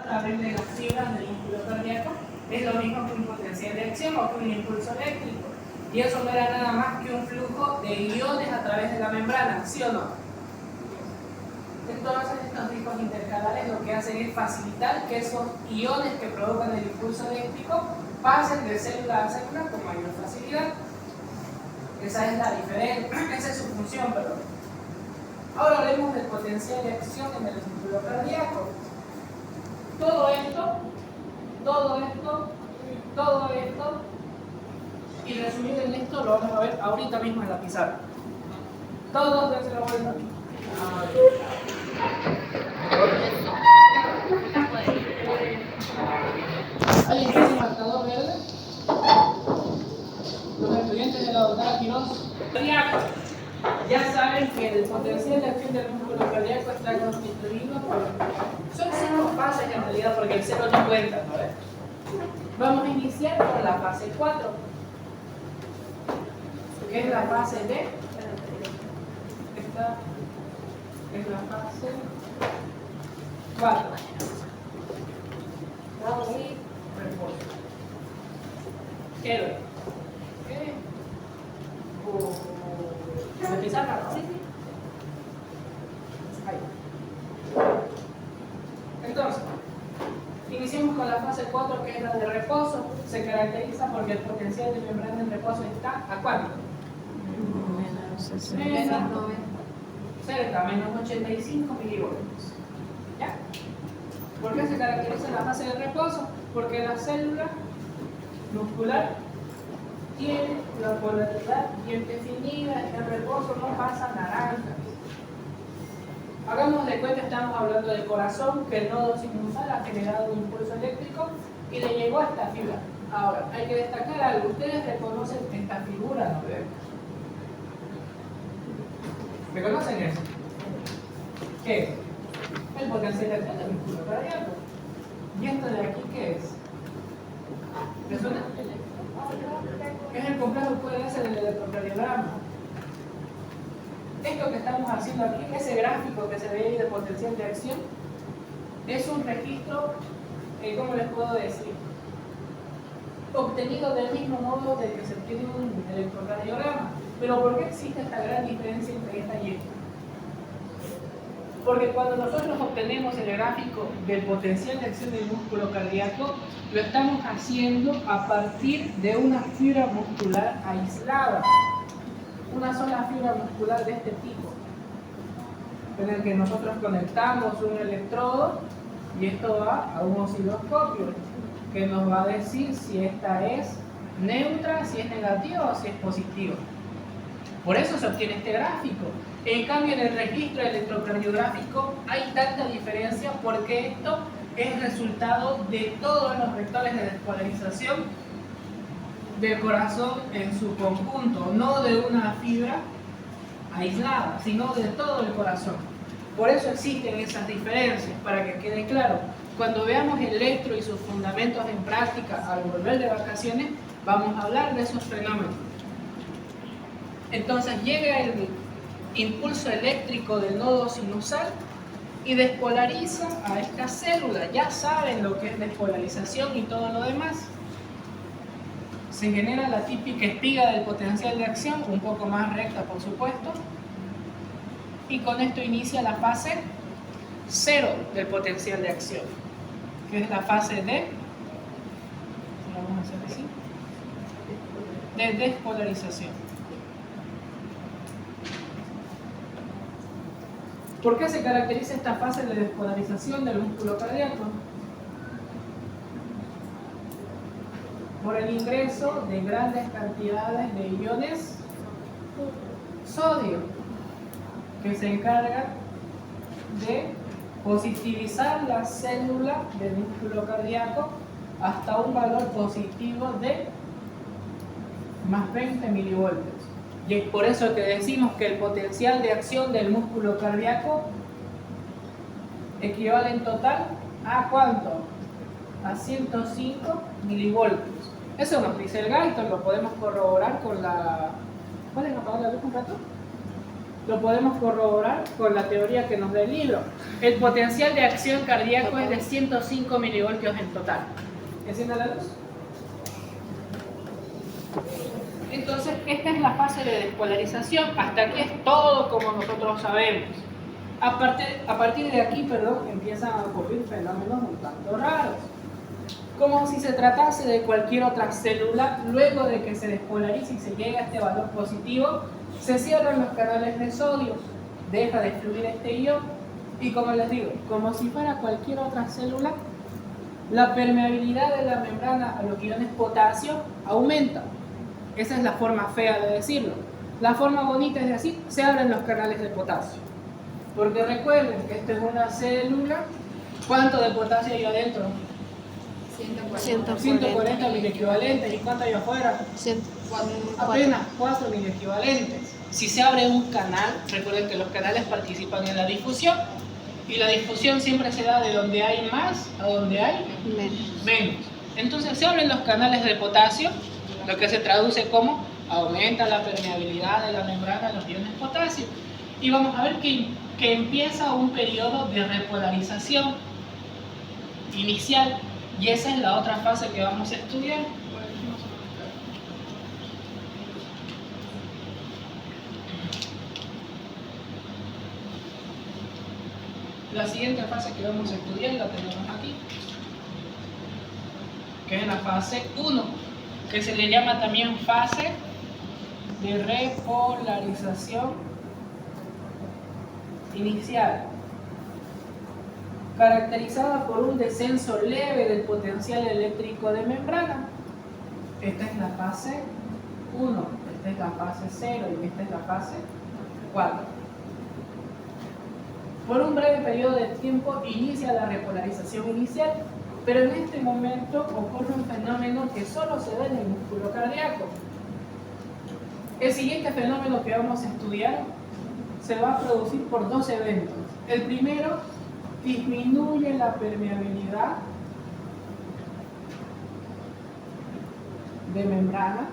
través de las fibras del músculo cardíaco es lo mismo que un potencial de acción o que un impulso eléctrico. Y eso no era nada más que un flujo de iones a través de la membrana, ¿sí o no? Entonces estos discos intercalares lo que hacen es facilitar que esos iones que provocan el impulso eléctrico pasen de célula a célula con mayor facilidad. Esa es la diferencia, esa es su función, perdón. Ahora hablemos del potencial de acción en el músculo cardíaco. Todo esto, y resumido en esto lo vamos a ver ahorita mismo en la pizarra. Todos dense la vuelta. ¿Alguien tiene un marcador verde? Los estudiantes de la doctora Quiroz. Cardíaco. Ya saben que el potencial de acción del músculo cardíaco está constituido por... Son 5 fases en realidad, porque el 0 no cuenta, ¿no? Vamos a iniciar con la fase 4, que es la fase de... Esta es la fase 4. Y reposo. Héroe. ¿Me pizarra? Sí, sí. Ahí. Entonces, iniciamos con la fase 4, que es la de reposo. Se caracteriza porque el potencial de membrana en reposo está ¿a cuánto? Menos 85 milivoltios. ¿Ya? ¿Por qué se caracteriza la fase de reposo? Porque la célula muscular tiene la polaridad bien definida, en reposo no pasa naranja. Hagamos de cuenta, estamos hablando del corazón, que el nodo sinusal ha generado un impulso eléctrico y le llegó a esta fibra. Ahora, hay que destacar algo. Ustedes reconocen esta figura, ¿no ven? ¿Reconocen eso? ¿Qué es? El potencial de acción del músculo cardíaco. ¿Y esto de aquí qué es? ¿Les suena? Es el complejo QRS del electrocardiograma. Esto que estamos haciendo aquí, ese gráfico que se ve ahí de potencial de acción, es un registro, ¿cómo les puedo decir? Obtenido del mismo modo de que se obtiene un electrocardiograma. Pero ¿por qué existe esta gran diferencia entre esta y esta? Porque cuando nosotros obtenemos el gráfico del potencial de acción del músculo cardíaco, lo estamos haciendo a partir de una fibra muscular aislada. Una sola fibra muscular de este tipo, en el que nosotros conectamos un electrodo y esto va a un osciloscopio que nos va a decir si esta es neutra, si es negativa o si es positiva. Por eso se obtiene este gráfico. En cambio, en el registro electrocardiográfico hay tanta diferencia porque esto es resultado de todos los vectores de despolarización del corazón en su conjunto, no de una fibra aislada, sino de todo el corazón. Por eso existen esas diferencias, para que quede claro. Cuando veamos el electro y sus fundamentos en práctica al volver de vacaciones, vamos a hablar de esos fenómenos. Entonces llega el impulso eléctrico del nodo sinusal y despolariza a esta célula. Ya saben lo que es despolarización y todo lo demás. Se genera la típica espiga del potencial de acción, un poco más recta por supuesto, y con esto inicia la fase 0 del potencial de acción, que es la fase de, vamos a hacer así, de despolarización. ¿Por qué se caracteriza esta fase de despolarización del músculo cardíaco? Por el ingreso de grandes cantidades de iones sodio, que se encargan de positivizar la célula del músculo cardíaco hasta un valor positivo de más 20 milivoltios. Y es por eso que decimos que el potencial de acción del músculo cardíaco equivale en total ¿a cuánto? A 105 milivoltios. Eso nos dice el Guyton, lo podemos corroborar con la... ¿Pueden apagar la luz un rato? lo podemos corroborar con la teoría que nos da el libro. El potencial de acción cardíaco es de 105 milivoltios en total. ¿Enciende la luz? Entonces, esta es la fase de despolarización. Hasta aquí es todo como nosotros sabemos. A partir de aquí, empiezan a ocurrir fenómenos un tanto raros. Como si se tratase de cualquier otra célula, luego de que se despolarice y se llegue a este valor positivo, se cierran los canales de sodio, deja de fluir este ion, y como les digo, como si fuera cualquier otra célula, la permeabilidad de la membrana a los iones potasio aumenta. Esa es la forma fea de decirlo. La forma bonita es decir, se abren los canales de potasio. Porque recuerden que esta es una célula. ¿Cuánto de potasio hay adentro? 140 miliequivalentes. ¿Y cuánto hay afuera? Apenas 4 miliequivalentes. Si se abre un canal, recuerden que los canales participan en la difusión. Y la difusión siempre se da de donde hay más a donde hay menos. Entonces se abren los canales de potasio, lo que se traduce como aumenta la permeabilidad de la membrana a los iones potasio. Y vamos a ver que empieza un periodo de repolarización inicial, y esa es la otra fase que vamos a estudiar. La siguiente fase que vamos a estudiar la tenemos aquí, que es la fase 1, que se le llama también fase de repolarización inicial, caracterizada por un descenso leve del potencial eléctrico de membrana. Esta es la fase 1, esta es la fase 0 y esta es la fase 4. Por un breve periodo de tiempo inicia la repolarización inicial, pero en este momento ocurre un fenómeno que solo se da en el músculo cardíaco. El siguiente fenómeno que vamos a estudiar se va a producir por dos eventos. El primero, disminuye la permeabilidad de membrana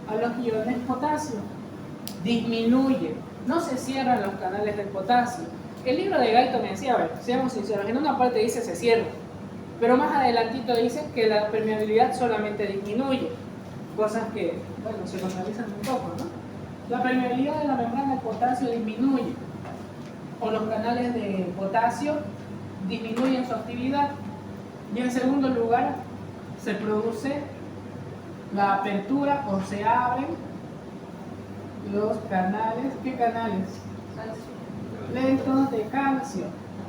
a los iones potasio. Disminuye. No se cierran los canales del potasio. El libro de Gaito me decía, a ver, seamos sinceros, en una parte dice se cierra, pero más adelantito dice que la permeabilidad solamente disminuye, cosas que, bueno, se contradicen un poco, ¿no? La permeabilidad de la membrana del potasio disminuye, o los canales de potasio disminuyen su actividad, y en segundo lugar se produce la apertura o se abren los canales. ¿Qué canales? Lentos de calcio.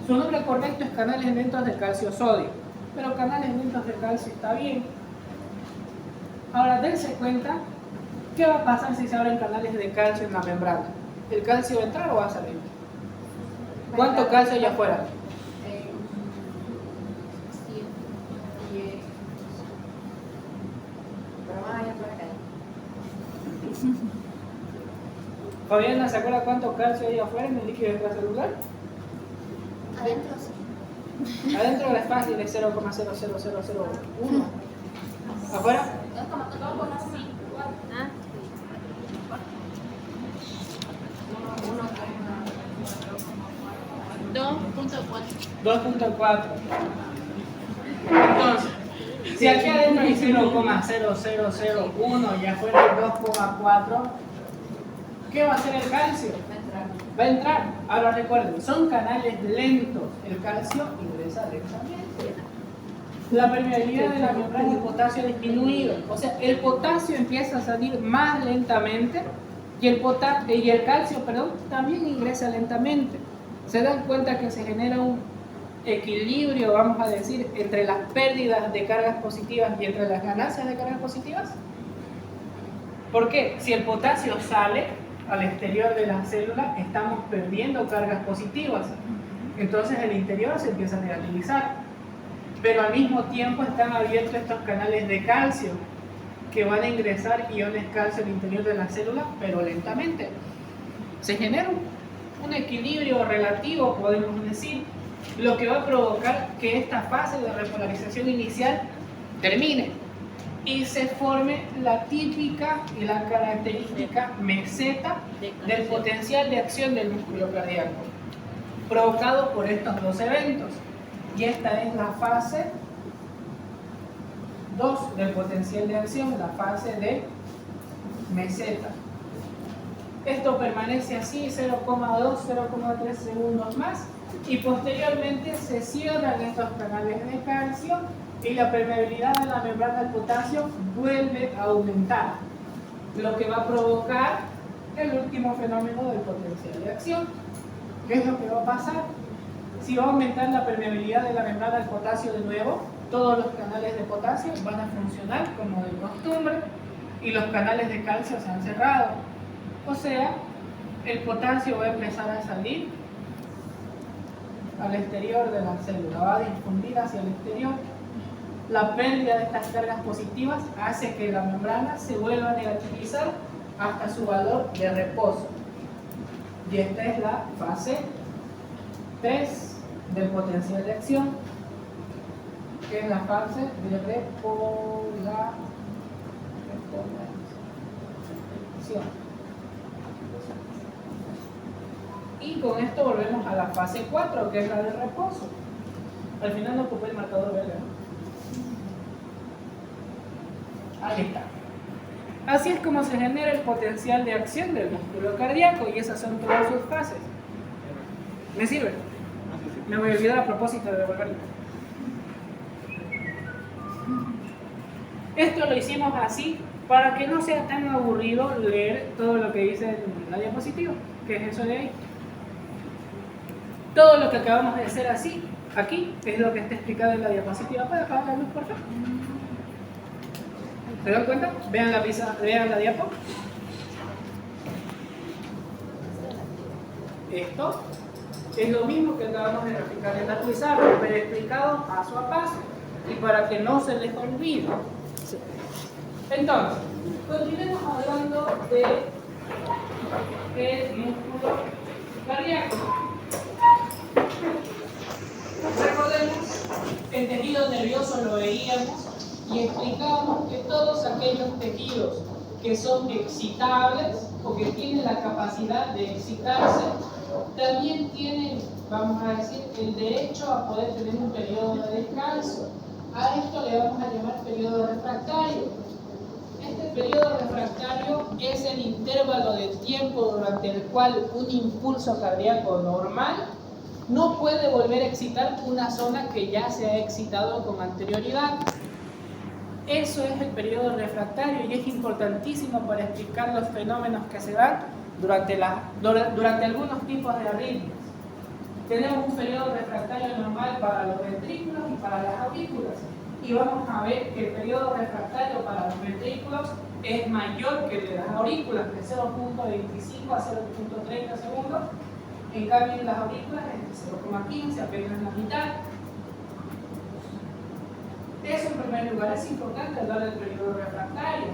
Su nombre correcto es canales lentos de calcio-sodio, pero canales lentos de calcio está bien. Ahora dense cuenta, ¿qué va a pasar si se abren canales de calcio en la membrana? ¿El calcio va a entrar o va a salir? ¿Cuánto calcio hay afuera? Fabiana, ¿se acuerda cuánto calcio hay afuera en el líquido extracelular? Adentro sí. Adentro es fácil, es 0,00001. ¿Afuera? 2.4. Entonces, si aquí adentro hay 0,0001 y afuera hay 2,4, ¿qué va a hacer el calcio? Va a entrar. Ahora recuerden, son canales lentos. El calcio ingresa lentamente. La permeabilidad de la membrana de potasio ha disminuido. O sea, el potasio empieza a salir más lentamente y el calcio, también ingresa lentamente. ¿Se dan cuenta que se genera un equilibrio, vamos a decir, entre las pérdidas de cargas positivas y entre las ganancias de cargas positivas? ¿Por qué? Si el potasio sale al exterior de la célula, estamos perdiendo cargas positivas. Entonces el interior se empieza a negativizar. Pero al mismo tiempo están abiertos estos canales de calcio que van a ingresar iones calcio al interior de la célula, pero lentamente. Se genera un equilibrio relativo, podemos decir, lo que va a provocar que esta fase de repolarización inicial termine. y se forme la típica y la característica meseta del potencial de acción del músculo cardíaco, provocado por estos dos eventos. Y esta es la fase 2 del potencial de acción, la fase de meseta. Esto permanece así 0,2, 0,3 segundos más y posteriormente se cierran estos canales de calcio y la permeabilidad de la membrana al potasio vuelve a aumentar, lo que va a provocar el último fenómeno del potencial de acción. ¿Qué es lo que va a pasar? Si va a aumentar la permeabilidad de la membrana al potasio de nuevo, todos los canales de potasio van a funcionar como de costumbre y los canales de calcio se han cerrado. O sea, el potasio va a empezar a salir al exterior de la célula, va a difundir hacia el exterior. La pérdida de estas cargas positivas hace que la membrana se vuelva a negativizar hasta su valor de reposo. Y esta es la fase 3 del potencial de acción, que es la fase de repolarización. Y con esto volvemos a la fase 4, que es la de reposo. Al final no ocupé el marcador verde, ¿no? Ahí está. Así es como se genera el potencial de acción del músculo cardíaco y esas son todas sus fases. ¿Me sirve? Me voy a olvidar a propósito de devolverlo. Esto lo hicimos así para que no sea tan aburrido leer todo lo que dice en la diapositiva, que es eso de ahí. Todo lo que acabamos de hacer así, aquí, es lo que está explicado en la diapositiva. ¿Puede apagar la luz, por favor? ¿Se dan cuenta? Vean la diapo. Esto es lo mismo que acabamos de explicar en la pizarra, pero explicado paso a paso y para que no se les olvide. Entonces, continuemos hablando del músculo cardíaco. Recordemos, el tejido nervioso lo veíamos y explicamos que todos aquellos tejidos que son excitables o que tienen la capacidad de excitarse, también tienen, vamos a decir, el derecho a poder tener un periodo de descanso. A esto le vamos a llamar periodo refractario. Este periodo refractario es el intervalo de tiempo durante el cual un impulso cardíaco normal no puede volver a excitar una zona que ya se ha excitado con anterioridad. Eso es el periodo refractario y es importantísimo para explicar los fenómenos que se dan durante algunos tipos de arritmias. Tenemos un periodo refractario normal para los ventrículos y para las aurículas. Y vamos a ver que el periodo refractario para los ventrículos es mayor que el de las aurículas, de 0.25 a 0.30 segundos. En cambio, en las aurículas es de 0,15, apenas la mitad. Eso en primer lugar es importante hablar del periodo refractario.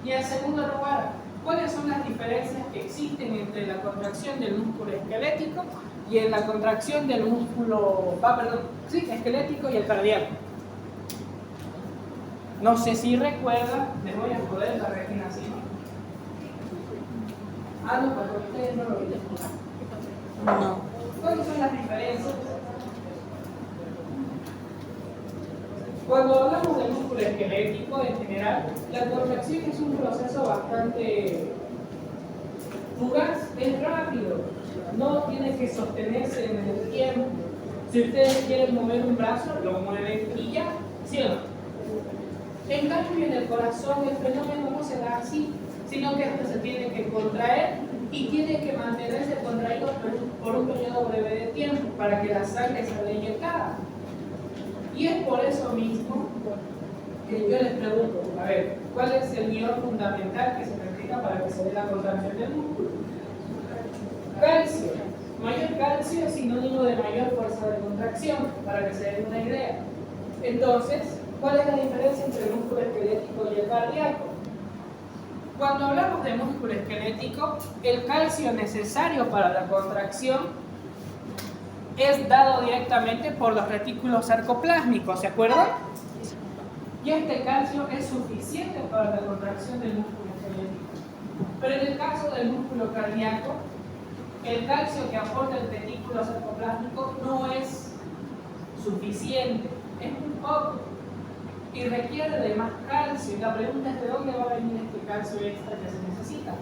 Y en segundo lugar, ¿cuáles son las diferencias que existen entre la contracción del músculo esquelético y en la contracción del músculo esquelético y el cardíaco? No sé si recuerdan, les voy a poner la retina así. Ah, no, pero ustedes no lo vieron. No. ¿Cuáles son las diferencias? Cuando hablamos del músculo esquelético en general, la contracción es un proceso bastante fugaz, es rápido, no tiene que sostenerse en el tiempo. Si ustedes quieren mover un brazo, lo mueven y ya, ¿sí o no? En cambio, en el corazón el fenómeno no se da así, sino que esto se tiene que contraer y tiene que mantenerse contraído por un periodo breve de tiempo para que la sangre se vea inyectada. Y es por eso mismo que yo les pregunto, a ver, ¿cuál es el guión fundamental que se necesita para que se dé la contracción del músculo? Calcio. Mayor calcio es sinónimo de mayor fuerza de contracción, para que se den una idea. Entonces, ¿cuál es la diferencia entre el músculo esquelético y el cardíaco? Cuando hablamos de músculo esquelético, el calcio necesario para la contracción es dado directamente por los retículos sarcoplásmicos, ¿se acuerdan? Y este calcio es suficiente para la contracción del músculo esquelético. Pero en el caso del músculo cardíaco, el calcio que aporta el retículo sarcoplásmico no es suficiente, es muy poco y requiere de más calcio. Y la pregunta es: ¿de dónde va a venir este calcio extra que se necesita?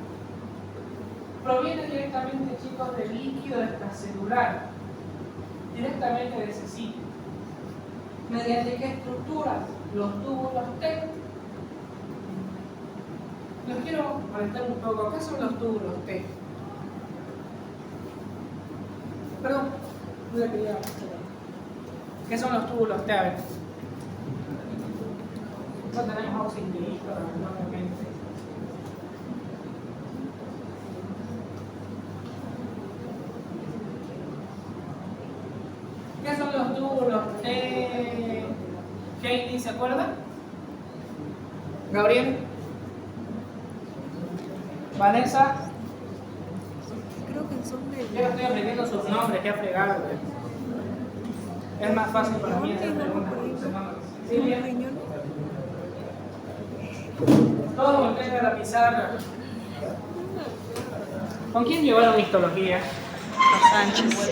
Proviene directamente, chicos, del líquido extracelular, directamente de ese sitio. ¿Mediante qué estructuras? Los túbulos T. Los quiero molestar un poco. ¿Qué son los túbulos T? Perdón, no le quería. ¿Qué son los túbulos T? A ver. No tenemos auxiliaristas, normalmente. ¿Qué son los túbulos T? Heidi, ¿se acuerda? Gabriel. Vanessa. Creo que son de... Yo no estoy aprendiendo sus nombres, qué fregado. Es más fácil para mí hacer preguntas con sus nombres. ¿Sí, bien? riñón. Todos volteen a la pizarra. ¿Con quién llevaron histología? A Sánchez.